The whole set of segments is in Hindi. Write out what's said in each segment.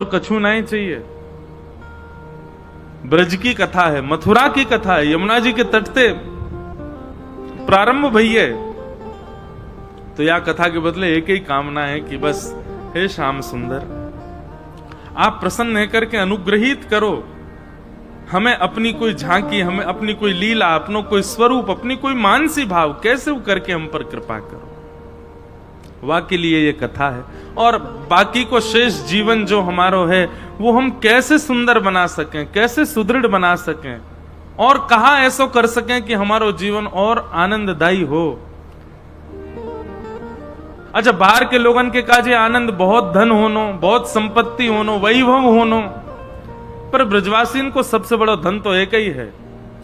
तो कछु नहीं चाहिए। ब्रज की कथा है, मथुरा की कथा है, यमुना जी के तट से प्रारंभ भई है। तो यह कथा के बदले एक ही कामना है कि बस हे श्याम सुंदर, आप प्रसन्न होकर के अनुग्रहित करो हमें, अपनी कोई झांकी, हमें अपनी कोई लीला, अपनो कोई स्वरूप, अपनी कोई मानसी भाव कैसे वो करके हम पर कृपा करो। वाह के लिए ये कथा है। और बाकी को शेष जीवन जो हमारो है वो हम कैसे सुंदर बना सकें, कैसे सुदृढ़ बना सकें, और कहां ऐसा कर सकें कि हमारो जीवन और आनंददायी हो। अच्छा, बाहर के लोगन के काजे आनंद बहुत धन होनो, बहुत संपत्ति होनो, वैभव होनो, पर ब्रजवासीन को सबसे बड़ा धन तो एक ही है,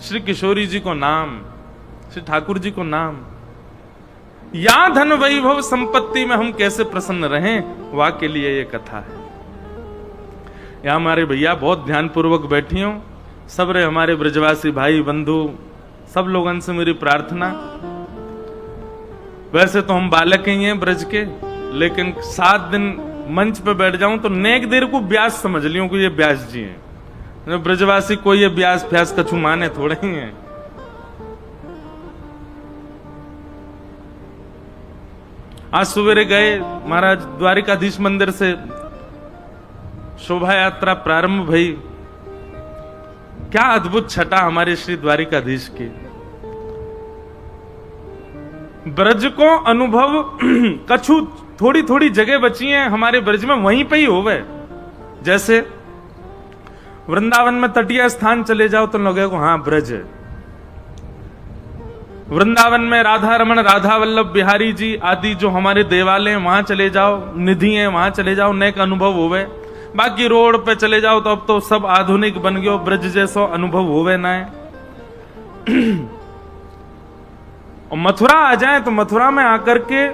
श्री किशोरी जी को नाम, श्री ठाकुर जी को नाम। या धन वैभव संपत्ति में हम कैसे प्रसन्न रहें, वाह के लिए ये कथा है। यहां हमारे भैया बहुत ध्यान पूर्वक बैठी हो, सब रे हमारे ब्रजवासी भाई बंधु, सब लोगों से मेरी प्रार्थना। वैसे तो हम बालक ही हैं ब्रज के, लेकिन 7 दिन मंच पे बैठ जाऊं तो नेक देर को ब्यास समझ लियो कि ये ब्यास जी हैं। ब्रजवासी कोई ये ब्यास फ्यास कछु माने थोड़े ही हैं। आज सवेरे गए महाराज, द्वारिकाधीश मंदिर से शोभा यात्रा प्रारंभ भई। क्या अद्भुत छटा हमारे श्री द्वारिकाधीश की। ब्रज को अनुभव कछु थोड़ी थोड़ी जगह बची हैं हमारे ब्रज में, वहीं पे ही होवे। जैसे वृंदावन में तटीय स्थान चले जाओ तो लोगों को हाँ ब्रज है। वृंदावन में राधा रमन, राधा वल्लभ बिहारी जी आदि जो हमारे देवालय हैं वहां चले जाओ, निधि है वहां चले जाओ, नेक अनुभव होवे। बाकी रोड पे चले जाओ तो अब तो सब आधुनिक बन गयो, ब्रज जैसो अनुभव होवे ना है। और मथुरा आ जाए तो मथुरा में आकर के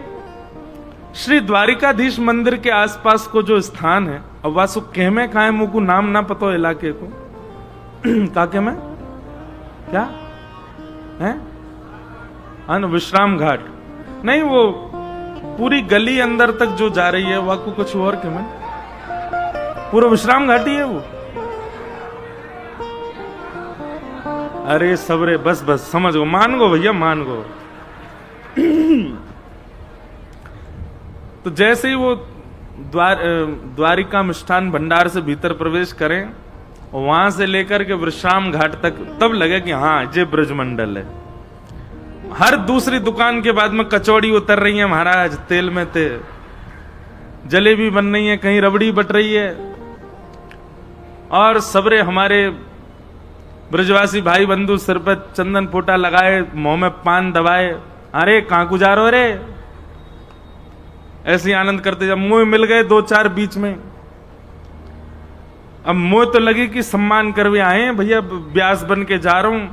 श्री द्वारिकाधीश मंदिर के आसपास को जो स्थान है, अब वासु कहमे खाए मुझको नाम ना पतो इलाके को काके में क्या है, विश्राम घाट नहीं, वो पूरी गली अंदर तक जो जा रही है वह को कुछ और के में पूरा विश्राम घाट ही है वो। अरे सबरे बस बस समझ गो, मान गो भैया मान गो। तो जैसे ही वो द्वारिका मिष्ठान भंडार से भीतर प्रवेश करें, वहां से लेकर के विश्राम घाट तक, तब लगे कि हाँ ये ब्रजमंडल है। हर दूसरी दुकान के बाद में कचौड़ी उतर रही है महाराज, तेल में जलेबी बन रही है, कहीं रबड़ी बट रही है, और सबरे हमारे ब्रजवासी भाई बंधु सिर पर चंदन फोटा लगाए, मुंह में पान दबाए, अरे कहां गुजारो रे, ऐसे आनंद करते। जब मुंह मिल गए 2-4 बीच में, अब मुंह तो लगी कि सम्मान करवे आए भैया, ब्यास बन के जा रहा हूं,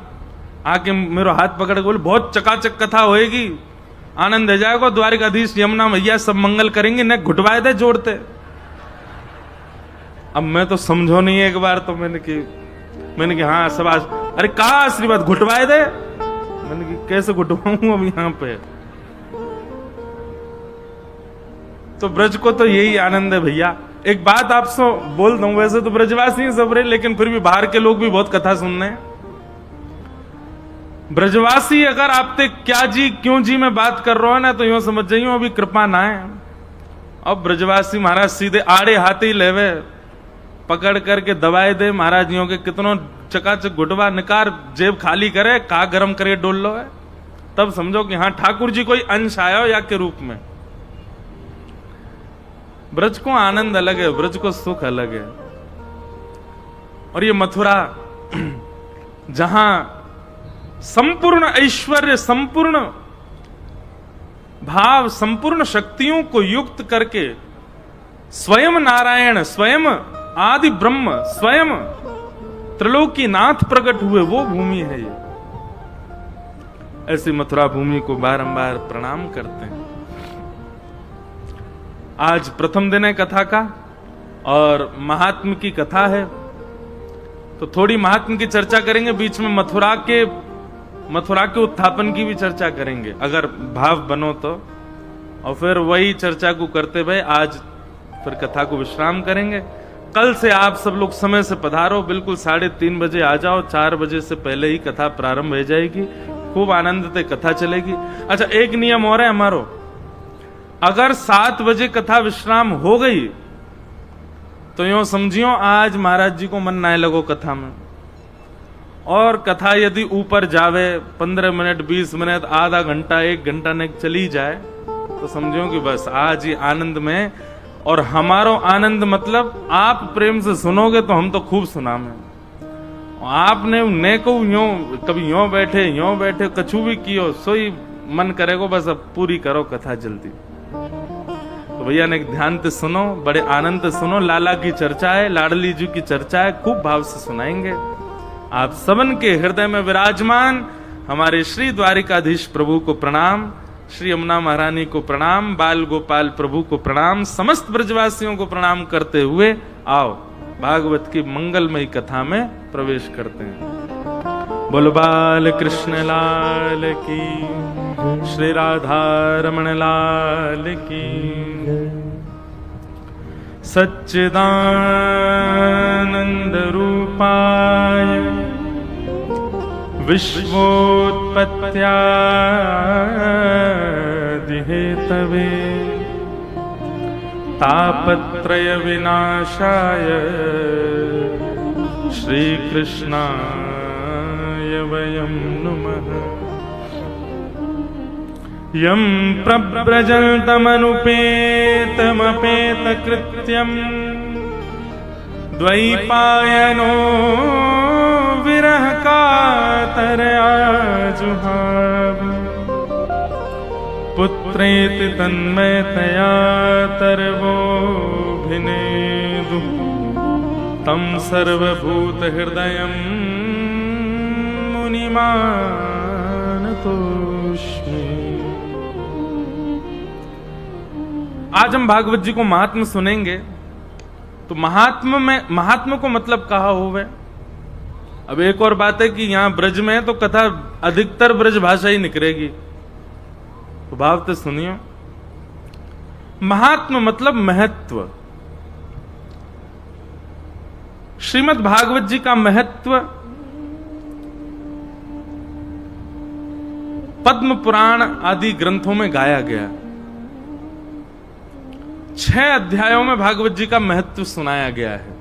आके मेरा हाथ पकड़ के बोले बहुत चकाचक कथा होएगी, आनंद हो जाएगा, द्वारिकाधीश यमुना भैया सब मंगल करेंगे, न घुटवाए दे जोड़ते। अब मैं तो समझो नहीं, एक बार तो मैंने कि हाँ सब अरे कहा आशीर्वाद घुटवाए दे, मैंने कि कैसे घुटवाऊं अब यहां पे। तो ब्रज को तो यही आनंद है भैया। एक बात आपसे बोल दूं, वैसे तो ब्रजवासी सब रहे, लेकिन फिर भी बाहर के लोग भी बहुत कथा सुनने हैं। ब्रजवासी अगर आपते क्या जी क्यों जी में बात कर रहा है ना, तो यूं समझ जाइयो अभी कृपा ना है। अब ब्रजवासी महाराज सीधे आड़े हाथ ही लेवे, पकड़ करके दबाए दे महाराज यूं के कितनों चकाचक घुटवा निकार, जेब खाली करे, का गरम करे डोल लो है, तब समझो कि हाँ ठाकुर जी कोई अंश आया या के रूप में। ब्रज को आनंद अलग है, ब्रज को सुख अलग है। और ये मथुरा जहां संपूर्ण ऐश्वर्य, संपूर्ण भाव, संपूर्ण शक्तियों को युक्त करके स्वयं नारायण, स्वयं आदि ब्रह्म, स्वयं त्रिलोकीनाथ प्रकट हुए, वो भूमि है ये। ऐसी मथुरा भूमि को बारंबार प्रणाम करते हैं। आज प्रथम दिन है कथा का और महात्म की कथा है, तो थोड़ी महात्म की चर्चा करेंगे, बीच में मथुरा के उत्थापन की भी चर्चा करेंगे अगर भाव बनो तो, और फिर वही चर्चा को करते हुए आज फिर कथा को विश्राम करेंगे। कल से आप सब लोग समय से पधारो, बिल्कुल 3:30 बजे आ जाओ, 4 बजे से पहले ही कथा प्रारंभ हो जाएगी, खूब आनंद से कथा चलेगी। अच्छा, एक नियम और है हमारो, अगर 7 बजे कथा विश्राम हो गई तो यूं समझियो आज महाराज जी को मन ना लगो कथा में, और कथा यदि ऊपर जावे 15 मिनट 20 मिनट आधा घंटा 1 घंटा ने चली जाए तो समझो कि बस आज ही आनंद में, और हमारो आनंद मतलब आप प्रेम से सुनोगे तो हम तो खूब सुनामे, आपने ने को यूं कभी यूं बैठे कछु भी कियो सोई मन करेगो बस अब पूरी करो कथा जल्दी। तो भैया ने ध्यान से सुनो, बड़े आनंद से सुनो, लाला की चर्चा है, लाडली जी की चर्चा है, खूब भाव से सुनाएंगे। आप सबन के हृदय में विराजमान हमारे श्री द्वारिकाधीश प्रभु को प्रणाम, श्री यमुना महारानी को प्रणाम, बाल गोपाल प्रभु को प्रणाम, समस्त ब्रजवासियों को प्रणाम करते हुए आओ भागवत की मंगलमयी कथा में प्रवेश करते हैं। बोलो बाल कृष्ण लाल की, श्री राधा रमण लाल की। सच्चिदानंद रूपाय विश्वोत्पत्त्यादि हेतवे तापत्रय विनाशाय श्री कृष्णाय वयं नुमः। यं प्रव्रजन्तमनुपेतमपेतकृत्यम् द्वैपायनो विरह कातरया जुहाव पुत्रेति तन्मयतया तरवोऽभिनेदुः तं सर्वभूतहृदयं मुनिमानतोऽस्मि। आज हम भागवत जी को महात्म सुनेंगे। तो महात्म को मतलब कहा होवे। अब एक और बात है कि यहां ब्रज में है तो कथा अधिकतर ब्रज भाषा ही निकलेगी, तो भाव तो सुनियो। महात्म मतलब महत्व। श्रीमद् भागवत जी का महत्व पद्म पुराण आदि ग्रंथों में गाया गया। 6 अध्यायों में भागवत जी का महत्व सुनाया गया है।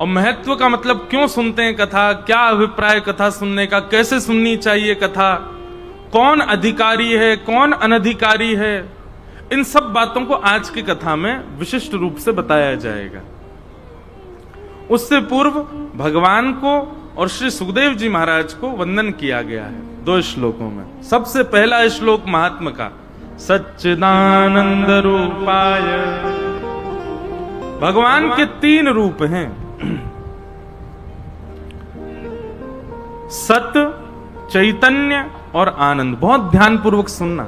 और महत्व का मतलब क्यों सुनते हैं कथा, क्या अभिप्राय कथा सुनने का, कैसे सुननी चाहिए कथा, कौन अधिकारी है कौन अनधिकारी है, इन सब बातों को आज की कथा में विशिष्ट रूप से बताया जाएगा। उससे पूर्व भगवान को और श्री सुखदेव जी महाराज को वंदन किया गया है 2 श्लोकों में। सबसे पहला श्लोक महात्मा का, सच्चिदानंद रूपाय। भगवान के 3 रूप हैं, सत, चैतन्य और आनंद। बहुत ध्यानपूर्वक सुनना।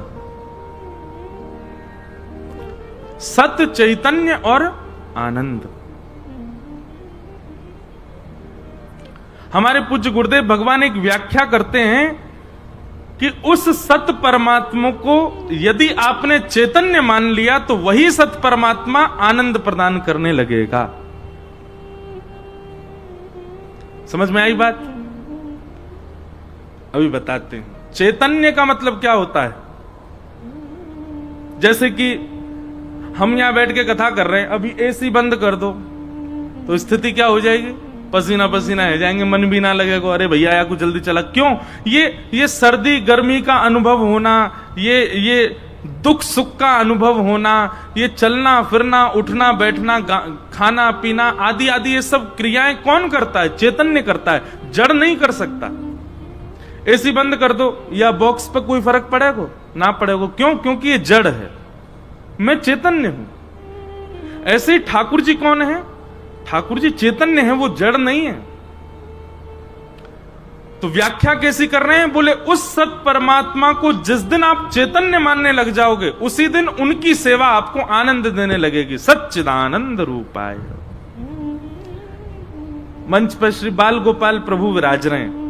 सत, चैतन्य और आनंद। हमारे पूज्य गुरुदेव भगवान एक व्याख्या करते हैं कि उस सत परमात्मा को यदि आपने चैतन्य मान लिया तो वही सत परमात्मा आनंद प्रदान करने लगेगा। समझ में आई बात? अभी बताते हैं। चैतन्य का मतलब क्या होता है? जैसे कि हम यहां बैठ के कथा कर रहे हैं, अभी एसी बंद कर दो तो स्थिति क्या हो जाएगी? पसीना पसीना हो जाएंगे, मन भी ना लगेगा, अरे भैया या कुछ जल्दी चला। क्यों? ये सर्दी गर्मी का अनुभव होना, ये दुख सुख का अनुभव होना, ये चलना फिरना उठना बैठना खाना पीना आदि आदि ये सब क्रियाएं कौन करता है? चैतन्य करता है, जड़ नहीं कर सकता। एसी बंद कर दो या बॉक्स पर कोई फर्क पड़ेगा? ना पड़ेगा। क्यों? क्योंकि ये जड़ है, मैं चैतन्य हूं। ऐसे ही ठाकुर जी कौन है? ठाकुर जी चैतन्य है, वो जड़ नहीं है। तो व्याख्या कैसी कर रहे हैं? बोले उस सत परमात्मा को जिस दिन आप चैतन्य मानने लग जाओगे उसी दिन उनकी सेवा आपको आनंद देने लगेगी। सच्चिदानंद रूपाय। मंच पर श्री बाल गोपाल प्रभु विराज रहे हैं,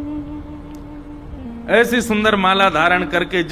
ऐसी सुंदर माला धारण करके